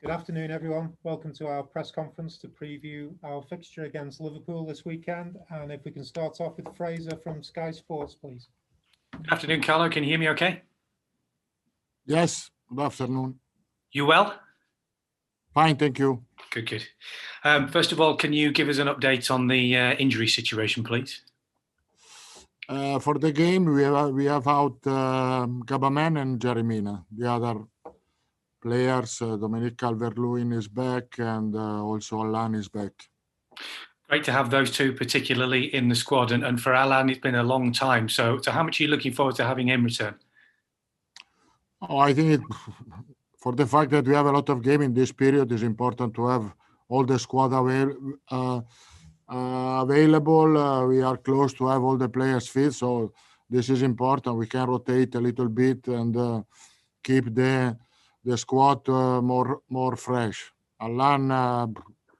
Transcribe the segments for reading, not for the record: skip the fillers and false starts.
Good afternoon, everyone. Welcome to our press conference to preview our fixture against Liverpool this weekend. And if we can start off with Fraser from Sky Sports, please. Good afternoon, Carlo. Can you hear me okay? Yes, good afternoon. You well? Fine, thank you. Good. First of all, can you give us an update on the injury situation, please? For the game, we have out Gabaman and Jeremina. The other players, Dominic Calvert-Lewin is back, and also Alan is back. Great to have those two, particularly in the squad. And for Alan, it's been a long time. So how much are you looking forward to having him return? Oh, I think for the fact that we have a lot of game in this period, it's important to have all the squad available. We are close to have all the players fit, so this is important. We can rotate a little bit and keep the squad more fresh. Alan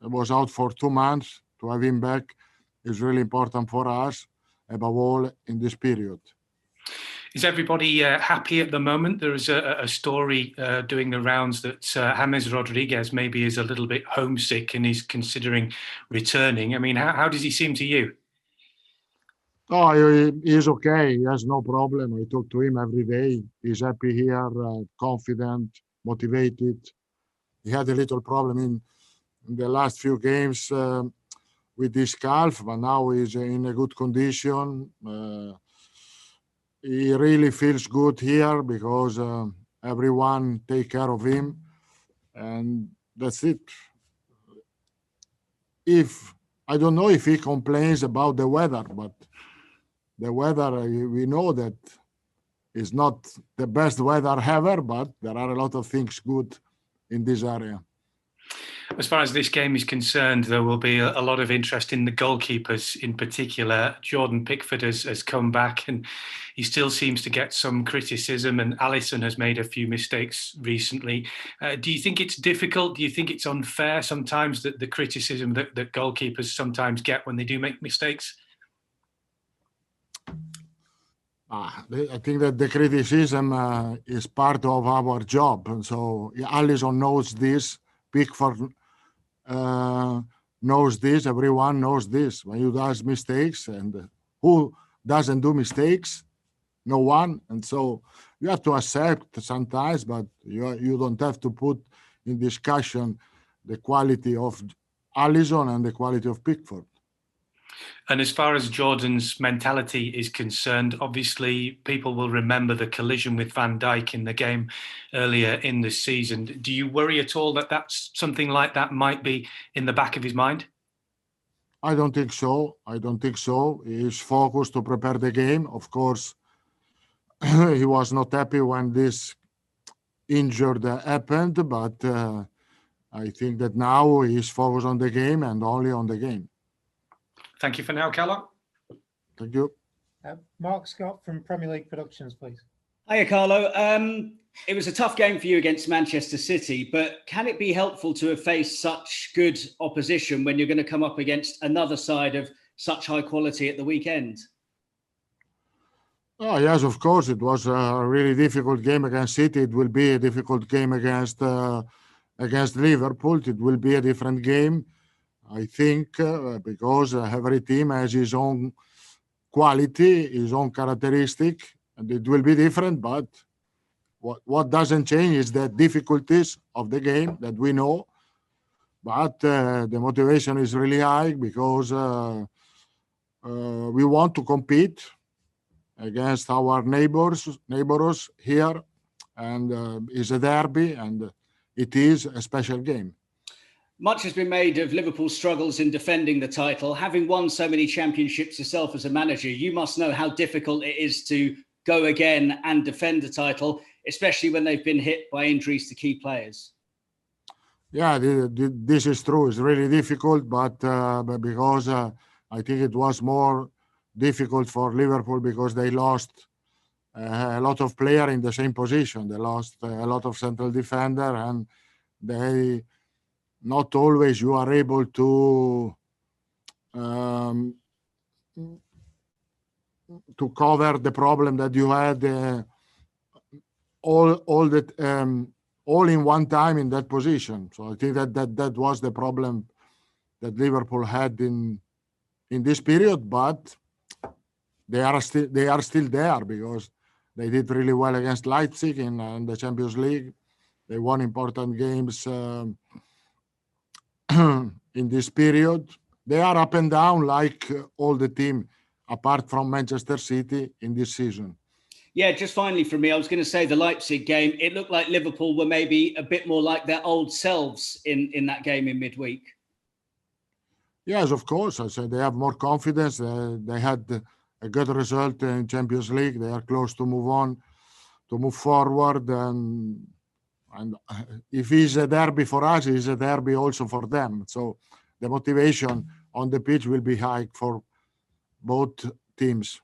was out for 2 months. To have him back is really important for us, above all in this period. Is everybody happy at the moment? There is a story doing the rounds that James Rodriguez maybe is a little bit homesick and is considering returning. I mean, how does he seem to you? Oh, he's okay. He has no problem. I talk to him every day. He's happy here, confident, motivated. He had a little problem in the last few games with his calf, but now he's in a good condition. He really feels good here because everyone take care of him, and that's it. I don't know if he complains about the weather, but the weather, we know that is not the best weather ever, but there are a lot of things good in this area. As far as this game is concerned, there will be a lot of interest in the goalkeepers in particular. Jordan Pickford has come back and he still seems to get some criticism, and Alisson has made a few mistakes recently. Do you think it's difficult? Do you think it's unfair sometimes, that the criticism that goalkeepers sometimes get when they do make mistakes? I think that the criticism is part of our job. And so Alisson knows this, Pickford knows this, everyone knows this. When you do mistakes, and who doesn't do mistakes? No one. And so you have to accept sometimes, but you don't have to put in discussion the quality of Alisson and the quality of Pickford. And as far as Jordan's mentality is concerned, obviously people will remember the collision with Van Dijk in the game earlier in the season. Do you worry at all that something like that might be in the back of his mind? I don't think so. He's focused to prepare the game. Of course, he was not happy when this injured happened, but I think that now he's focused on the game and only on the game. Thank you for now, Carlo. Thank you. Mark Scott from Premier League Productions, please. Hiya, Carlo. It was a tough game for you against Manchester City, but can it be helpful to have faced such good opposition when you're going to come up against another side of such high quality at the weekend? Oh, yes, of course. It was a really difficult game against City. It will be a difficult game against Liverpool. It will be a different game, I think, because every team has his own quality, his own characteristic, and it will be different. But what doesn't change is the difficulties of the game that we know. But the motivation is really high because we want to compete against our neighbors here, and it's a derby, and it is a special game. Much has been made of Liverpool's struggles in defending the title. Having won so many championships yourself as a manager, you must know how difficult it is to go again and defend the title, especially when they've been hit by injuries to key players. Yeah, this is true. It's really difficult, but because I think it was more difficult for Liverpool because they lost a lot of players in the same position. They lost a lot of central defender, and they not always you are able to all all in one time in that position. So I think that was the problem that Liverpool had in this period, but they are still there because they did really well against Leipzig in the Champions League. They won important games in this period. They are up and down like all the team, apart from Manchester City in this season. Yeah, just finally from me, I was going to say the Leipzig game, it looked like Liverpool were maybe a bit more like their old selves in that game in midweek. Yes, of course. I said they have more confidence. They had a good result in Champions League. They are close to move forward. And if it's a derby for us, it's a derby also for them. So the motivation on the pitch will be high for both teams.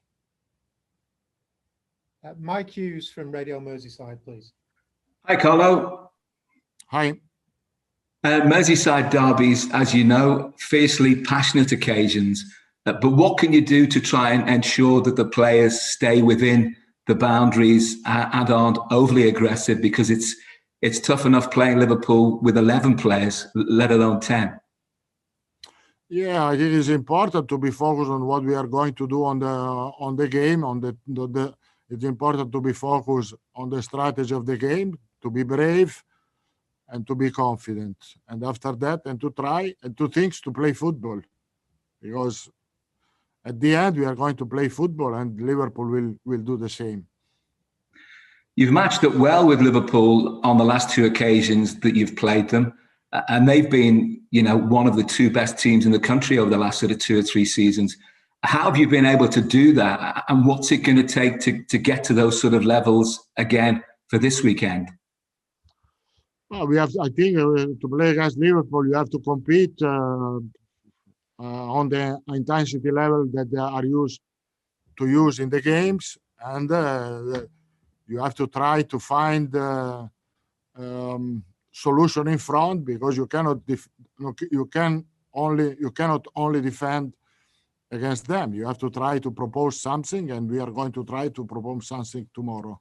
Mike Hughes from Radio Merseyside, please. Hi, Carlo. Hi. Merseyside derbies, as you know, fiercely passionate occasions. But what can you do to try and ensure that the players stay within the boundaries and aren't overly aggressive? Because it's tough enough playing Liverpool with 11 players, let alone 10. Yeah, I think it's important to be focused on what we are going to do on the game. It's important to be focused on the strategy of the game, to be brave and to be confident. And after that, and to try and two things to play football. Because at the end, we are going to play football and Liverpool will do the same. You've matched up well with Liverpool on the last two occasions that you've played them. And they've been, one of the two best teams in the country over the last sort of 2 or 3 seasons. How have you been able to do that? And what's it going to take to get to those sort of levels again for this weekend? Well, I think, to play against Liverpool, you have to compete on the intensity level that they are used to use in the games. And you have to try to find solution in front, because you cannot only defend against them. You have to try to propose something, and we are going to try to propose something tomorrow.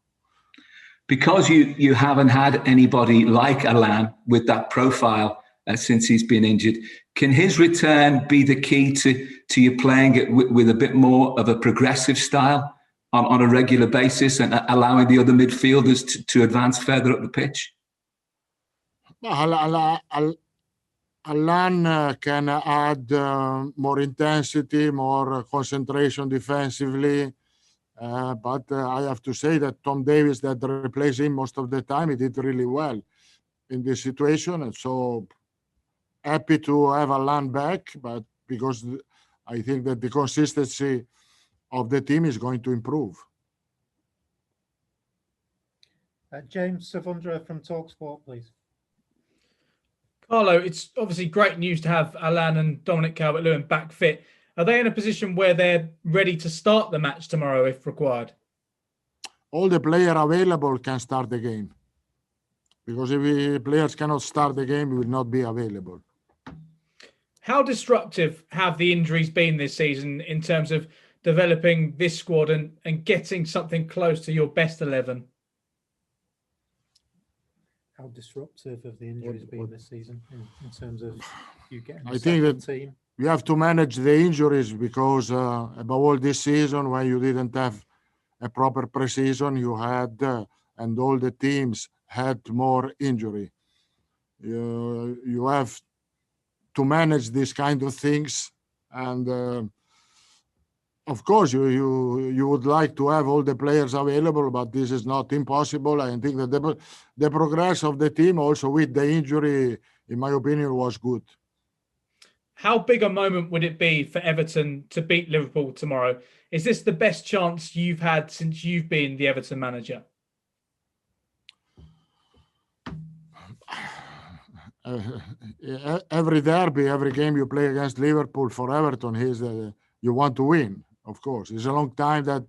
Because you haven't had anybody like Alan with that profile since he's been injured, can his return be the key to you playing it with a bit more of a progressive style on a regular basis and allowing the other midfielders to advance further up the pitch? Alan can add more intensity, more concentration defensively. But I have to say that Tom Davies, that replaced him most of the time, he did really well in this situation. And so happy to have Alan back, but because I think that the consistency of the team is going to improve. James Savundra from TalkSport, please. Carlo, it's obviously great news to have Alan and Dominic Calvert-Lewin back fit. Are they in a position where they're ready to start the match tomorrow if required? All the players available can start the game. Because if the players cannot start the game, it will not be available. How disruptive have the injuries been this season in terms of developing this squad and getting something close to your best 11? How disruptive have the injuries been this season in terms of you getting I think that team? We have to manage the injuries because above all this season, when you didn't have a proper pre-season, you had, and all the teams had more injury. You have to manage these kind of things. And of course, you would like to have all the players available, but this is not impossible. I think that the progress of the team also with the injury, in my opinion, was good. How big a moment would it be for Everton to beat Liverpool tomorrow? Is this the best chance you've had since you've been the Everton manager? Every derby, every game you play against Liverpool for Everton, you want to win, of course. It's a long time that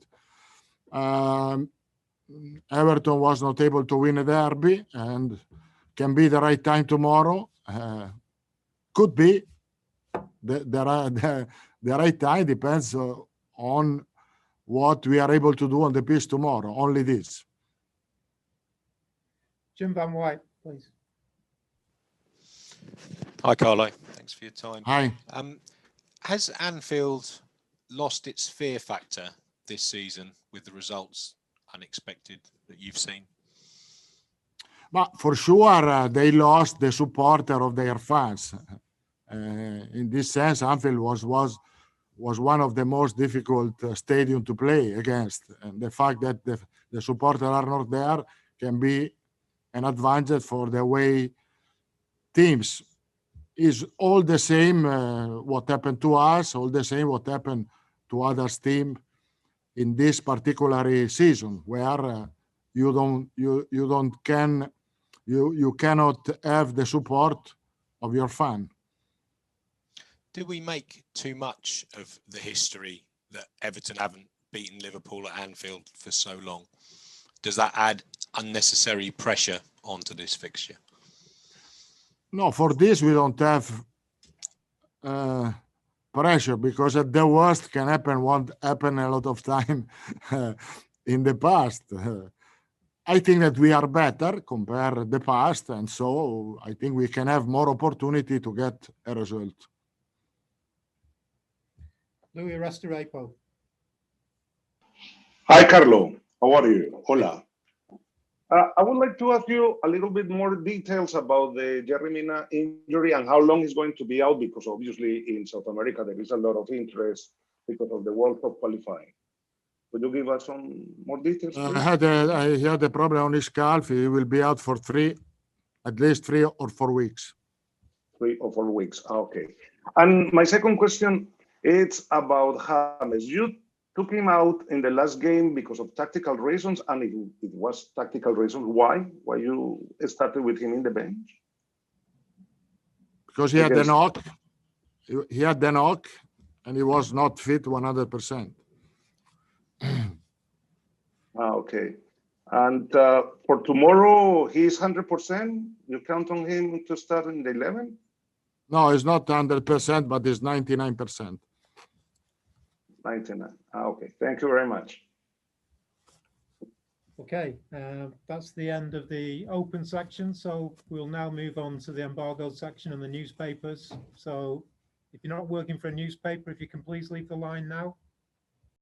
Everton was not able to win a derby, and can be the right time tomorrow. Could be. The right time depends on what we are able to do on the pitch tomorrow. Only this. Jim Van White, please. Hi, Carlo. Thanks for your time. Hi. Has Anfield lost its fear factor this season with the results unexpected that you've seen? But for sure, they lost the supporter of their fans. In this sense, Anfield was one of the most difficult stadium to play against. And the fact that the supporters are not there can be an advantage for the away teams. Is all the same what happened to us, all the same what happened to others team in this particular season, where you cannot have the support of your fan. Do we make too much of the history that Everton haven't beaten Liverpool at Anfield for so long? Does that add unnecessary pressure onto this fixture? No, for this we don't have pressure, because at the worst can happen, won't happen a lot of time in the past. I think that we are better compared to the past, and so I think we can have more opportunity to get a result. Louis Restrepo. Hi, Carlo. How are you? Hola. I would like to ask you a little bit more details about the Jerry Mina injury and how long he's going to be out, because obviously in South America there is a lot of interest because of the World Cup qualifying. Could you give us some more details, please? He had a problem on his calf. He will be out for at least 3 or 4 weeks. 3 or 4 weeks. Okay. And my second question is about James. You took him out in the last game because of tactical reasons, and it was tactical reasons. Why? Why you started with him in the bench? Because he had the knock. He had the knock, and he was not fit 100%. Okay. And for tomorrow, he's 100%. You count on him to start in the 11? No, it's not 100%, but it's 99%. 99. Okay. Thank you very much. Okay, that's the end of the open section. So we'll now move on to the embargoed section and the newspapers. So if you're not working for a newspaper, if you can please leave the line now.